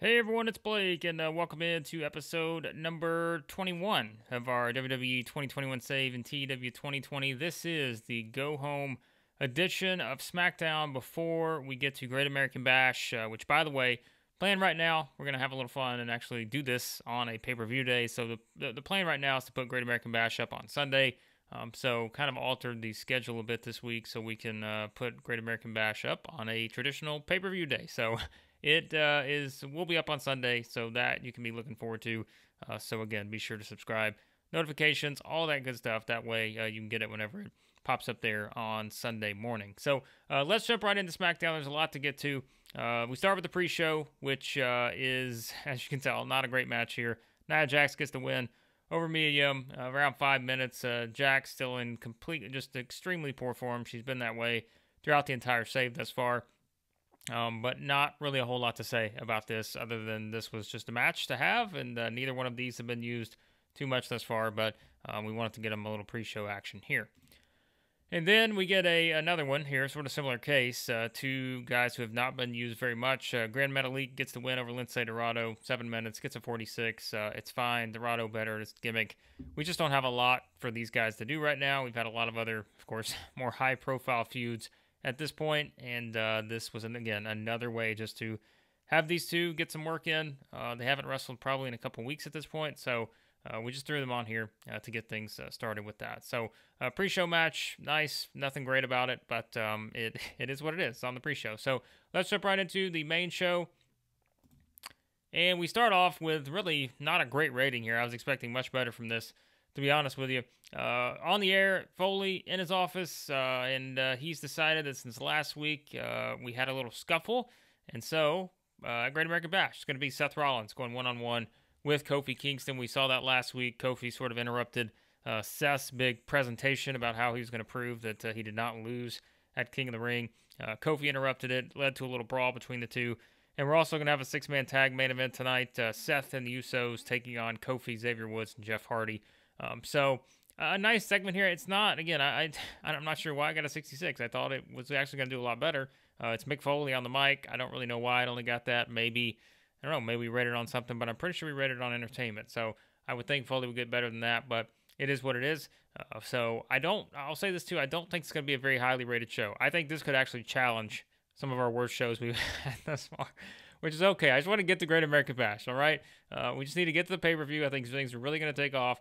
Hey everyone, it's Blake, and welcome into episode number 21 of our WWE 2021 Save and TEW 2020. This is the go home edition of SmackDown before we get to Great American Bash, which, by the way, plan right now, we're going to have a little fun and actually do this on a pay-per-view day. So the plan right now is to put Great American Bash up on Sunday. So kind of altered the schedule a bit this week so we can put Great American Bash up on a traditional pay-per-view day. So it will be up on Sunday, so that you can be looking forward to. So again, be sure to subscribe, notifications, all that good stuff. That way you can get it whenever it pops up there on Sunday morning. So let's jump right into SmackDown. There's a lot to get to. We start with the pre-show, which is, as you can tell, not a great match here. Nia Jax gets the win over Mia Yim, around 5 minutes. Jax still in just extremely poor form. She's been that way throughout the entire save thus far. But not really a whole lot to say about this other than this was just a match to have, and neither one of these have been used too much thus far, but we wanted to get them a little pre-show action here. And then we get another one here, sort of similar case. Two guys who have not been used very much. Grand Metalik gets the win over Lince Dorado, 7 minutes, gets a 46. It's fine. Dorado better. It's gimmick. We just don't have a lot for these guys to do right now. We've had a lot of other, of course, more high-profile feuds at this point, and this was, again, another way just to have these two get some work in. They haven't wrestled probably in a couple weeks at this point, so we just threw them on here to get things started with that. So pre-show match, nice, nothing great about it, but it is what it is on the pre-show. So let's jump right into the main show. And we start off with really not a great rating here. I was expecting much better from this, to be honest with you. On the air, Foley in his office, and he's decided that since last week we had a little scuffle, and so Great American Bash is going to be Seth Rollins going one-on-one with Kofi Kingston. We saw that last week. Kofi sort of interrupted Seth's big presentation about how he was going to prove that he did not lose at King of the Ring. Kofi interrupted it, led to a little brawl between the two. And we're also going to have a six-man tag main event tonight. Seth and the Usos taking on Kofi, Xavier Woods, and Jeff Hardy. So a nice segment here. It's not, again, I'm not sure why I got a 66. I thought it was actually going to do a lot better. It's Mick Foley on the mic. I don't really know why it only got that. Maybe, I don't know, maybe we rated it on something, but I'm pretty sure we rated it on entertainment. So I would think Foley would get better than that, but it is what it is. So I'll say this too, I don't think it's going to be a very highly rated show. I think this could actually challenge some of our worst shows we've had thus far, which is okay. I just want to get the Great American Bash, all right? We just need to get to the pay-per-view. I think things are really going to take off.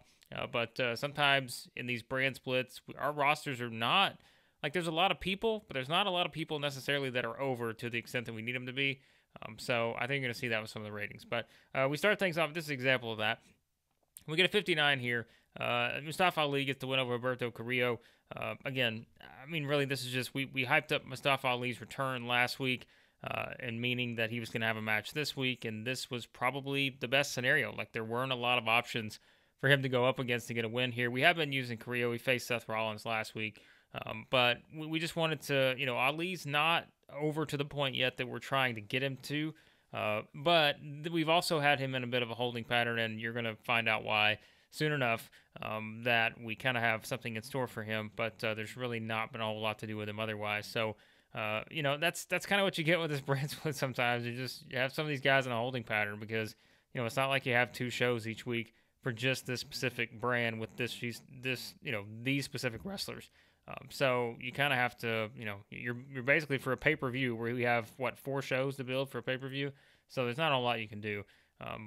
But sometimes in these brand splits, our rosters are not, like there's a lot of people, but there's not a lot of people necessarily that are over to the extent that we need them to be. So I think you're going to see that with some of the ratings. But we start things off. This is an example of that. We get a 59 here. Mustafa Ali gets the win over Roberto Carrillo. Again, I mean, really, this is just, we hyped up Mustafa Ali's return last week, and meaning that he was going to have a match this week, and this was probably the best scenario. Like, there weren't a lot of options for him to go up against to get a win here. We have been using Carrillo. We faced Seth Rollins last week, but we just wanted to, Ali's not over to the point yet that we're trying to get him to, but we've also had him in a bit of a holding pattern, and you're going to find out why soon enough, that we kind of have something in store for him, but there's really not been a whole lot to do with him otherwise. So, that's kind of what you get with this brand split sometimes. You have some of these guys in a holding pattern because, it's not like you have two shows each week for just this specific brand with these specific wrestlers. So you kind of have to, you're basically for a pay-per-view where we have, 4 shows to build for a pay-per-view. So there's not a lot you can do.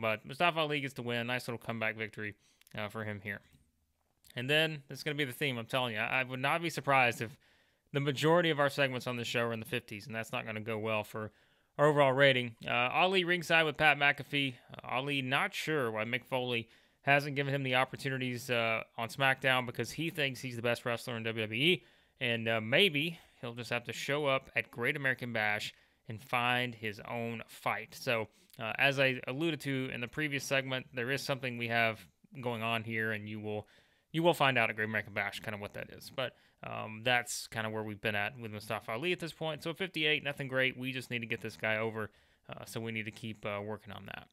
But Mustafa Ali gets the win. Nice little comeback victory for him here. And then this is going to be the theme, I'm telling you. I would not be surprised if the majority of our segments on this show are in the 50s, and that's not going to go well for our overall rating. Ali ringside with Pat McAfee. Ali not sure why Mick Foley hasn't given him the opportunities on SmackDown because he thinks he's the best wrestler in WWE, and maybe he'll just have to show up at Great American Bash and find his own fight. So, as I alluded to in the previous segment, there is something we have going on here, and you will find out at Great American Bash kind of what that is. But that's kind of where we've been at with Mustafa Ali at this point. So 58, nothing great. We just need to get this guy over, so we need to keep working on that.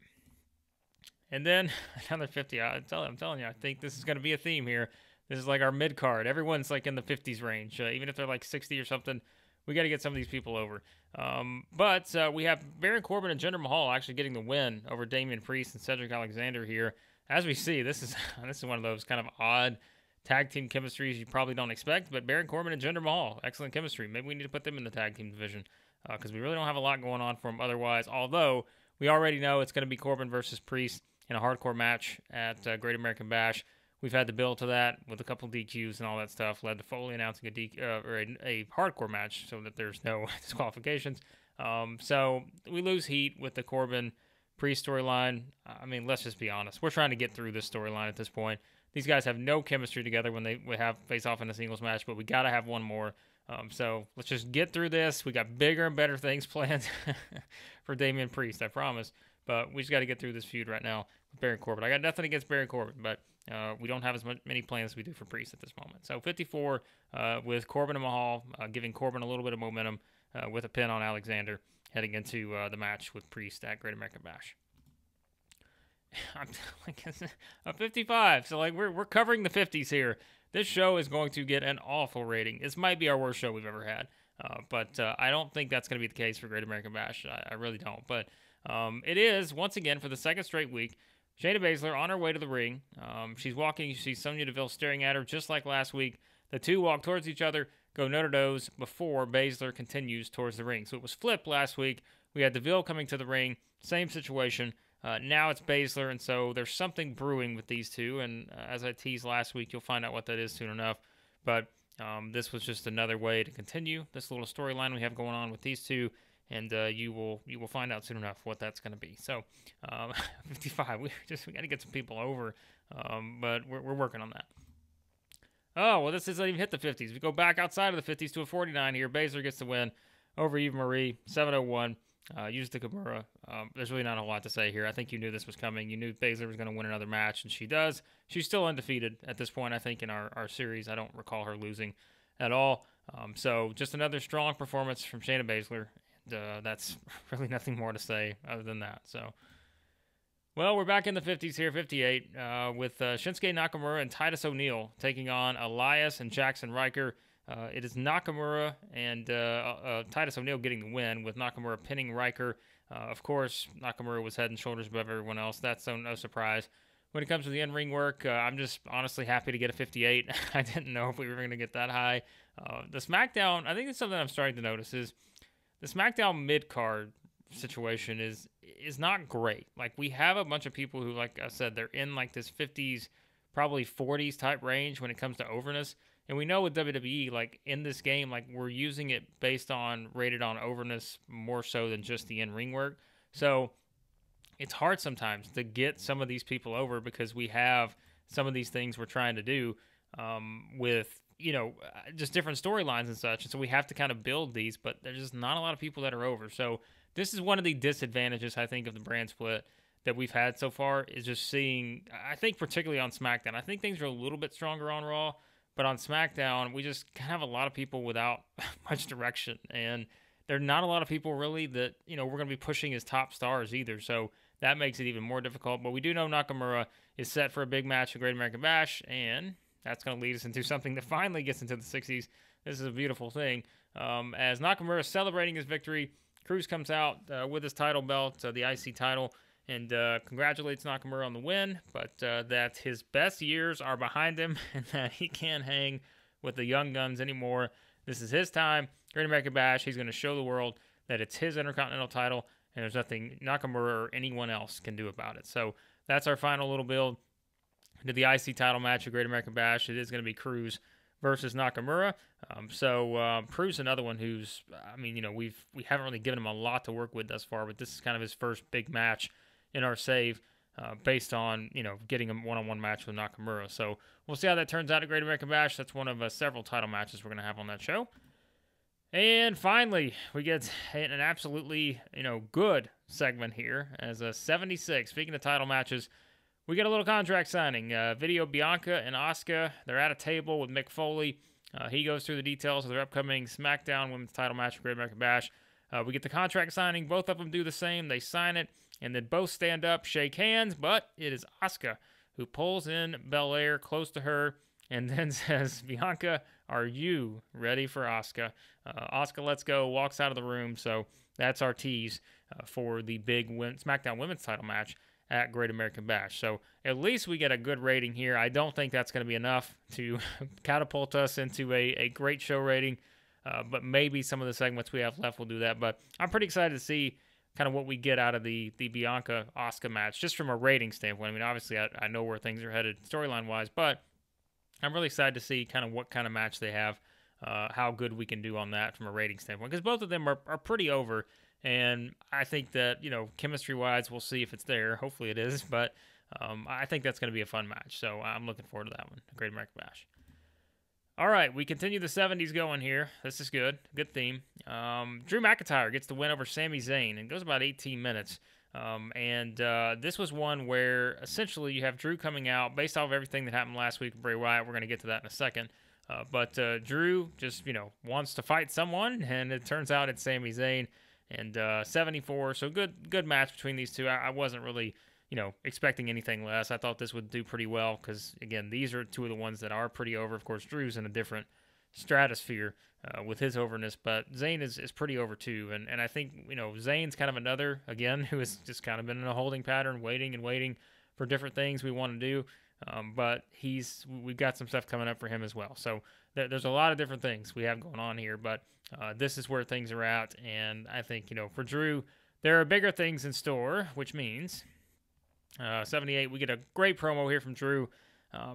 And then another 50. I'm telling you, I think this is going to be a theme here. This is like our mid card. Everyone's like in the 50s range, even if they're like 60 or something. we got to get some of these people over. But we have Baron Corbin and Jinder Mahal actually getting the win over Damian Priest and Cedric Alexander here. As we see, this is one of those kind of odd tag team chemistries you probably don't expect, but Baron Corbin and Jinder Mahal, excellent chemistry. Maybe we need to put them in the tag team division because we really don't have a lot going on for them otherwise, although we already know it's going to be Corbin versus Priest in a hardcore match at Great American Bash. We've had the build to that with a couple DQs and all that stuff, led to Foley announcing a hardcore match so that there's no disqualifications. So we lose heat with the Corbin Priest storyline. I mean, let's just be honest. We're trying to get through this storyline at this point. These guys have no chemistry together when they have face off in a singles match, but we got to have one more. So let's just get through this. We got bigger and better things planned for Damian Priest, I promise. But we just got to get through this feud right now with Baron Corbin. I got nothing against Baron Corbin, but we don't have as many plans as we do for Priest at this moment. So 54 with Corbin and Mahal, giving Corbin a little bit of momentum with a pin on Alexander heading into the match with Priest at Great American Bash. I'm like a 55, so like we're covering the 50s here. This show is going to get an awful rating. This might be our worst show we've ever had, but I don't think that's going to be the case for Great American Bash. I really don't. But it is once again for the second straight week. Shayna Baszler on her way to the ring. She's walking. You see Sonya Deville staring at her just like last week. The two walk towards each other, go nose-to-nose before Baszler continues towards the ring. So it was flipped last week. We had Deville coming to the ring. Same situation. Now it's Baszler, and so there's something brewing with these two, and as I teased last week, you'll find out what that is soon enough. But this was just another way to continue this little storyline we have going on with these two, and you will find out soon enough what that's going to be. So 55, we got to get some people over, but we're working on that. Oh, well, this doesn't even hit the 50s. We go back outside of the 50s to a 49 here. Baszler gets the win over Eva Marie, 701. Use the Nakamura. There's really not a lot to say here. I think you knew this was coming. You knew Baszler was going to win another match, and she does. She's still undefeated at this point, I think, in our series. I don't recall her losing at all. So just another strong performance from Shayna Baszler. And that's really nothing more to say other than that. So, well, we're back in the 50s here, 58, with Shinsuke Nakamura and Titus ONeil taking on Elias and Jackson Riker. It is Nakamura and Titus ONeil getting the win, with Nakamura pinning Riker. Of course, Nakamura was head and shoulders above everyone else. That's no surprise. When it comes to the in-ring work, I'm just honestly happy to get a 58. I didn't know if we were going to get that high. The SmackDown, I think it's something I'm starting to notice, is the SmackDown mid-card situation is not great. Like, we have a bunch of people who, like I said, they're in like this 50s, probably 40s type range when it comes to overness. And we know with WWE, like in this game, like we're using it based on rated on overness more so than just the in-ring work. So it's hard sometimes to get some of these people over because we have some of these things we're trying to do with, just different storylines and such. And so we have to kind of build these, but there's just not a lot of people that are over. So this is one of the disadvantages, I think, of the brand split that we've had so far, is just seeing, I think particularly on SmackDown, I think things are a little bit stronger on Raw. But on SmackDown, we just have a lot of people without much direction. And there are not a lot of people really that, we're going to be pushing as top stars either. So that makes it even more difficult. But we do know Nakamura is set for a big match at Great American Bash. And that's going to lead us into something that finally gets into the 60s. This is a beautiful thing. As Nakamura is celebrating his victory, Cruz comes out with his title belt, the IC title, and congratulates Nakamura on the win, but that his best years are behind him and that he can't hang with the young guns anymore. This is his time. Great American Bash, he's going to show the world that it's his Intercontinental title, and there's nothing Nakamura or anyone else can do about it. So that's our final little build to the IC title match at Great American Bash. It is going to be Cruz versus Nakamura. Cruz, another one who's, we haven't really given him a lot to work with thus far, but this is kind of his first big match in our save based on, getting a one-on-one match with Nakamura. So we'll see how that turns out at Great American Bash. That's one of several title matches we're going to have on that show. And finally, we get an absolutely, good segment here as a 76. Speaking of title matches, we get a little contract signing. Video Bianca and Asuka, they're at a table with Mick Foley. He goes through the details of their upcoming SmackDown Women's title match at Great American Bash. We get the contract signing. Both of them do the same. They sign it. And then both stand up, shake hands, but it is Asuka who pulls in Belair close to her and then says, Bianca, Are you ready for Asuka? Asuka, let's go, walks out of the room. So that's our tease for the big SmackDown Women's title match at Great American Bash. So at least we get a good rating here. I don't think that's going to be enough to catapult us into a great show rating, but maybe some of the segments we have left will do that. But I'm pretty excited to see kind of what we get out of the Bianca-Asuka match, just from a rating standpoint. I mean, obviously, I know where things are headed storyline-wise, but I'm really excited to see kind of what kind of match they have, how good we can do on that from a rating standpoint, because both of them are pretty over. And I think that, chemistry-wise, we'll see if it's there. Hopefully it is. But I think that's going to be a fun match. So I'm looking forward to that one, Great American Bash. All right, we continue the 70s going here. This is good. Good theme. Drew McIntyre gets the win over Sami Zayn. It goes about 18 minutes. This was one where essentially you have Drew coming out based off of everything that happened last week with Bray Wyatt. We're going to get to that in a second. But Drew just, wants to fight someone, and it turns out it's Sami Zayn. And 74, so good match between these two. I wasn't really, expecting anything less. I thought this would do pretty well because, again, these are two of the ones that are pretty over. Of course, Drew's in a different stratosphere with his overness, but Zayn is pretty over too. And I think, Zayn's kind of another, again, who has just kind of been in a holding pattern, waiting for different things we want to do. But we've got some stuff coming up for him as well. So there's a lot of different things we have going on here, but this is where things are at. And I think, for Drew, there are bigger things in store, which means 78, we get a great promo here from Drew.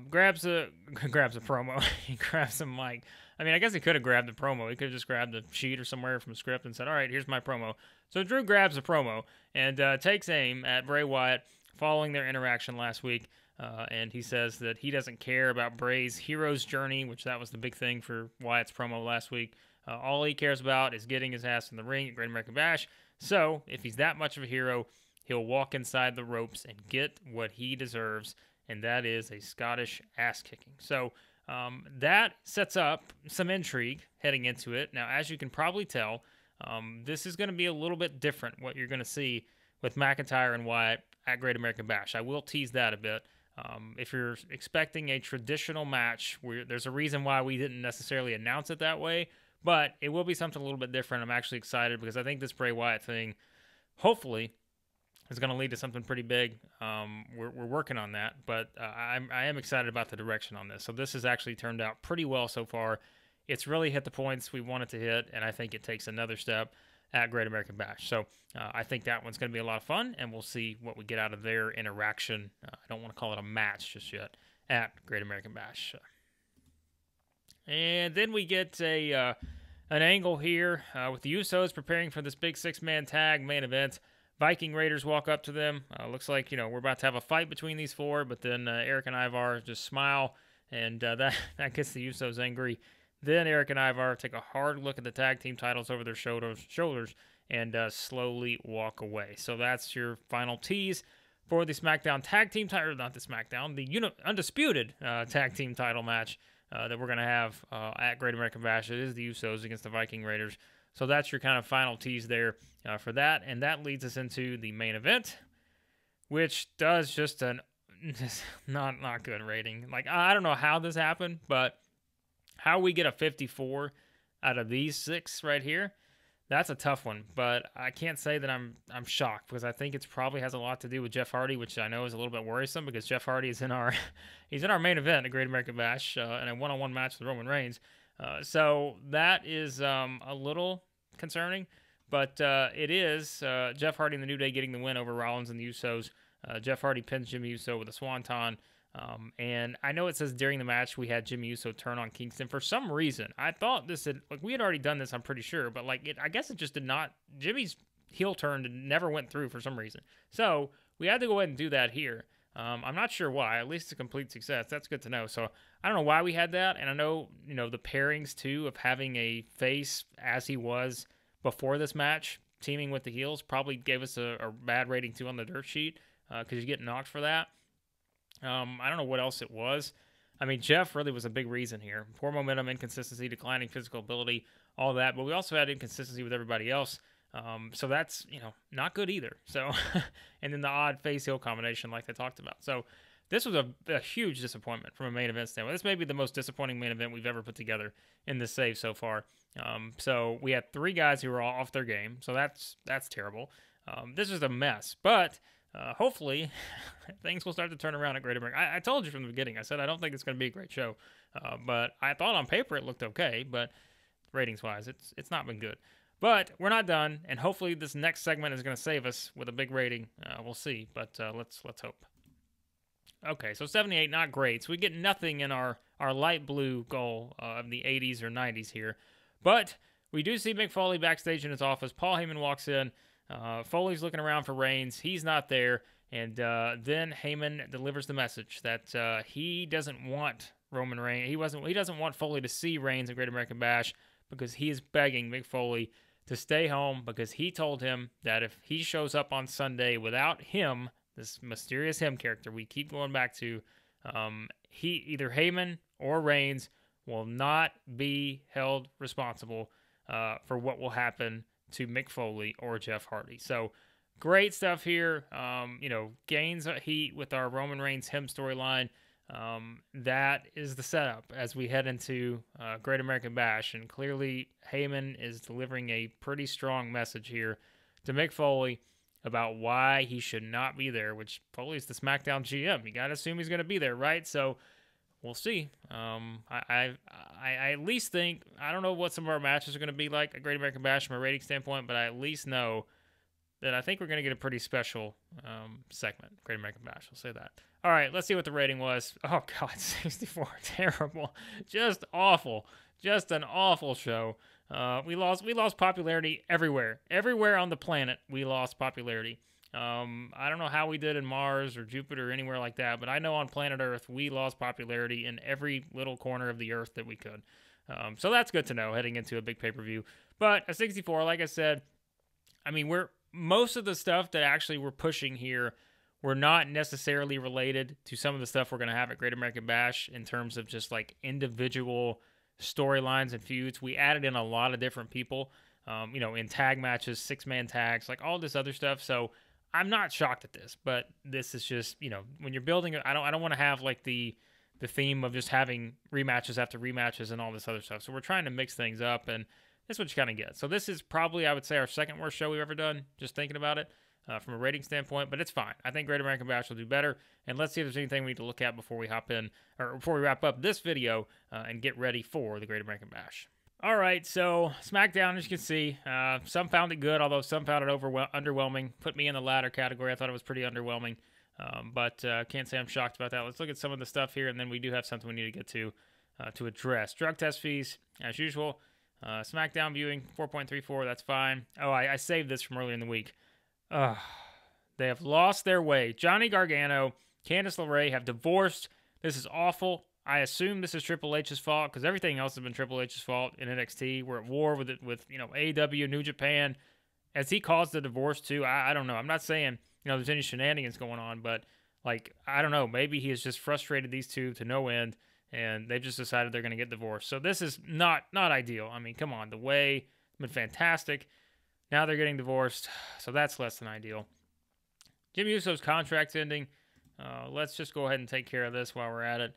Grabs a promo. He grabs some mic. I mean, I guess he could have grabbed the promo. He could have just grabbed a sheet or somewhere from a script and said, all right, here's my promo. So Drew grabs a promo and takes aim at Bray Wyatt following their interaction last week. And he says that he doesn't care about Bray's hero's journey, which that was the big thing for Wyatt's promo last week. All he cares about is getting his ass in the ring at Great American Bash. So if he's that much of a hero, he'll walk inside the ropes and get what he deserves, and that is a Scottish ass-kicking. So that sets up some intrigue heading into it. Now, as you can probably tell, this is going to be a little bit different, what you're going to see with McIntyre and Wyatt at Great American Bash. I will tease that a bit. If you're expecting a traditional match, there's a reason why we didn't necessarily announce it that way, but it will be something a little bit different. I'm actually excited because I think this Bray Wyatt thing, hopefully, is going to lead to something pretty big. We're working on that, but I am excited about the direction on this. So this has actually turned out pretty well so far. It's really hit the points we want it to hit, and I think it takes another step at Great American Bash. So I think that one's going to be a lot of fun, and we'll see what we get out of their interaction. I don't want to call it a match just yet at Great American Bash. And then we get an angle here with the Usos preparing for this big six-man tag main event. Viking Raiders walk up to them. Looks like, we're about to have a fight between these four, but then Eric and Ivar just smile, and that gets the Usos angry. Then Eric and Ivar take a hard look at the tag team titles over their shoulders and slowly walk away. So that's your final tease for the SmackDown tag team title, not the SmackDown, the undisputed tag team title match that we're going to have at Great American Bash. It is the Usos against the Viking Raiders. So that's your kind of final tease there for that. And that leads us into the main event, which does just not good rating. Like, I don't know how this happened, but how we get a 54 out of these 6 right here, that's a tough one. But I can't say that I'm shocked, because I think it probably has a lot to do with Jeff Hardy, which I know is a little bit worrisome because Jeff Hardy is in our main event at Great American Bash in a one-on-one match with Roman Reigns. So that is a little concerning, but it is Jeff Hardy and the New Day getting the win over Rollins and the Usos. Jeff Hardy pins Jimmy Uso with a swanton. And I know it says during the match we had Jimmy Uso turn on Kingston. For some reason, I thought we had already done this, I'm pretty sure, but I guess it just did not. Jimmy's heel turn never went through for some reason. So we had to go ahead and do that here. I'm not sure why. At least a complete success. That's good to know. So I don't know why we had that, and I know the pairings too of having a face as he was before this match teaming with the heels probably gave us a bad rating too on the dirt sheet because you get knocked for that. I don't know what else it was. I mean, Jeff really was a big reason here. Poor momentum, inconsistency, declining physical ability, all that. But we also had inconsistency with everybody else. So that's, not good either. So, and then the odd face heel combination like I talked about. So this was a huge disappointment from a main event standpoint. This may be the most disappointing main event we've ever put together in this save so far. So we had 3 guys who were all off their game, so that's terrible. This is a mess, but hopefully things will start to turn around at Great America. I told you from the beginning, I said I don't think it's going to be a great show, but I thought on paper it looked okay, but ratings-wise, it's not been good. But we're not done, and hopefully this next segment is going to save us with a big rating. We'll see, but let's hope. Okay, so 78, not great. So we get nothing in our light blue goal of the 80s or 90s here. But we do see Mick Foley backstage in his office. Paul Heyman walks in. Foley's looking around for Reigns. He's not there. And then Heyman delivers the message that he doesn't want Roman Reigns. He doesn't want Foley to see Reigns in Great American Bash because he is begging Mick Foley to stay home because he told him that if he shows up on Sunday without him, this mysterious him character we keep going back to, either Heyman or Reigns will not be held responsible for what will happen to Mick Foley or Jeff Hardy. So great stuff here. Gains heat with our Roman Reigns him storyline. That is the setup as we head into Great American Bash, and clearly Heyman is delivering a pretty strong message here to Mick Foley about why he should not be there, which Foley's the SmackDown GM. You got to assume he's going to be there, right? So we'll see. I at least think, I don't know what some of our matches are going to be like at Great American Bash from a rating standpoint, but I at least know that I think we're going to get a pretty special segment, Great American Bash. I'll say that. All right, let's see what the rating was. Oh, God, 64. Terrible. Just awful. Just an awful show. We lost popularity everywhere. Everywhere on the planet, we lost popularity. I don't know how we did in Mars or Jupiter or anywhere like that, but I know on planet Earth, we lost popularity in every little corner of the Earth that we could. So that's good to know heading into a big pay-per-view. But a 64, like I said, I mean, most of the stuff that actually we're pushing here were not necessarily related to some of the stuff we're going to have at Great American Bash in terms of just like individual storylines and feuds. We added in a lot of different people, in tag matches, 6-man tags, like all this other stuff. So I'm not shocked at this, but this is just, when you're building it, I don't want to have like the theme of just having rematches after rematches and all this other stuff. So we're trying to mix things up, and that's what you kind of get. So this is probably, I would say, our second worst show we've ever done, just thinking about it from a rating standpoint, but it's fine. I think Great American Bash will do better, and let's see if there's anything we need to look at before we hop in, or before we wrap up this video and get ready for the Great American Bash. All right, so SmackDown, as you can see, some found it good, although some found it underwhelming. Put me in the latter category. I thought it was pretty underwhelming, but can't say I'm shocked about that. Let's look at some of the stuff here, and then we do have something we need to get to address. Drug test fees, as usual. SmackDown viewing, 4.34, that's fine. Oh, I saved this from earlier in the week. They have lost their way. Johnny Gargano, Candice LeRae have divorced. This is awful. I assume this is Triple H's fault because everything else has been Triple H's fault in NXT. We're at war with AEW, New Japan. Has he caused the divorce too? I don't know. I'm not saying there's any shenanigans going on, but I don't know. Maybe he has just frustrated these two to no end, and they've just decided they're going to get divorced. So this is not ideal. I mean, come on. The way has been fantastic. Now they're getting divorced, so that's less than ideal. Jimmy Uso's contract's ending. Let's just go ahead and take care of this while we're at it.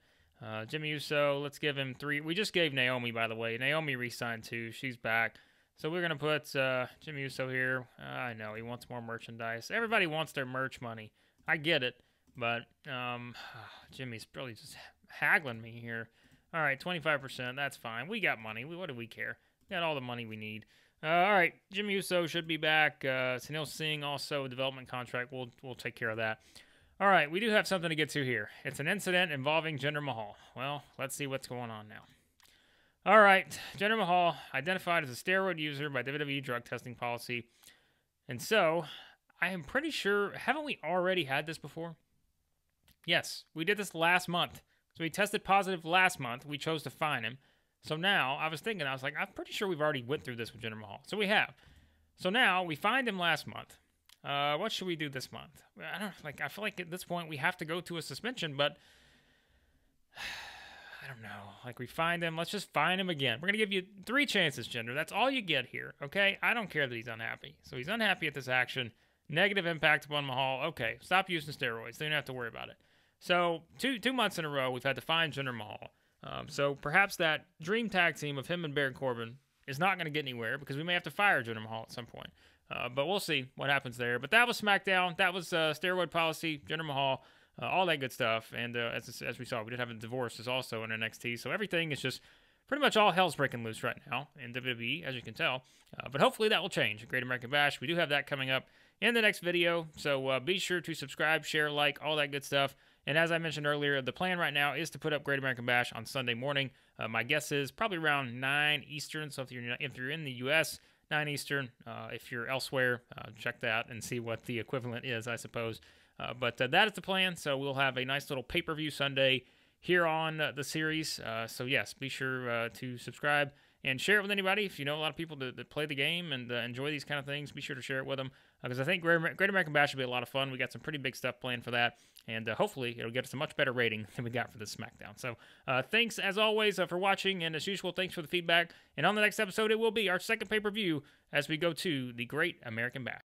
Jimmy Uso, let's give him 3. We just gave Naomi, by the way. Naomi re-signed too. She's back. So we're going to put Jimmy Uso here. I know, he wants more merchandise. Everybody wants their merch money. I get it, but Jimmy's really just haggling me here. All right, 25%. That's fine. We got money. What do we care? We got all the money we need. All right, Jimmy Uso should be back. Sunil Singh also a development contract. We'll take care of that. All right, we do have something to get to here. It's an incident involving Jinder Mahal. Well, let's see what's going on now. All right, Jinder Mahal identified as a steroid user by WWE drug testing policy. And so, I am pretty sure, haven't we already had this before? Yes, we did this last month. So he tested positive last month. We chose to fine him. So now, I was like, I'm pretty sure we've already went through this with Jinder Mahal. So we have. So now, we fined him last month. What should we do this month? I feel like at this point we have to go to a suspension, but I don't know. We find him. Let's just find him again. We're going to give you 3 chances, Jinder. That's all you get here, okay? I don't care that he's unhappy. So he's unhappy at this action. Negative impact upon Mahal. Okay, stop using steroids. They don't have to worry about it. So 2 months in a row, we've had to find Jinder Mahal. So perhaps that dream tag team of him and Baron Corbin is not going to get anywhere because we may have to fire Jinder Mahal at some point. But we'll see what happens there. But that was SmackDown. That was steroid policy, Jinder Mahal, all that good stuff. And as we saw, we did have a divorce is also in NXT. So everything is just pretty much all hell's breaking loose right now in WWE, as you can tell. But hopefully that will change. Great American Bash. We do have that coming up in the next video. So be sure to subscribe, share, like, all that good stuff. And as I mentioned earlier, the plan right now is to put up Great American Bash on Sunday morning. My guess is probably around 9 Eastern. So if you're in the U.S., 9 Eastern. If you're elsewhere, check that and see what the equivalent is, I suppose. But that is the plan. So we'll have a nice little pay-per-view Sunday here on the series. So yes, be sure to subscribe and share it with anybody. If you know a lot of people that play the game and enjoy these kind of things, be sure to share it with them. Because I think Great American Bash will be a lot of fun. We got some pretty big stuff planned for that. And hopefully it'll get us a much better rating than we got for this SmackDown. So thanks, as always, for watching. And as usual, thanks for the feedback. And on the next episode, it will be our second pay-per-view as we go to the Great American Bash.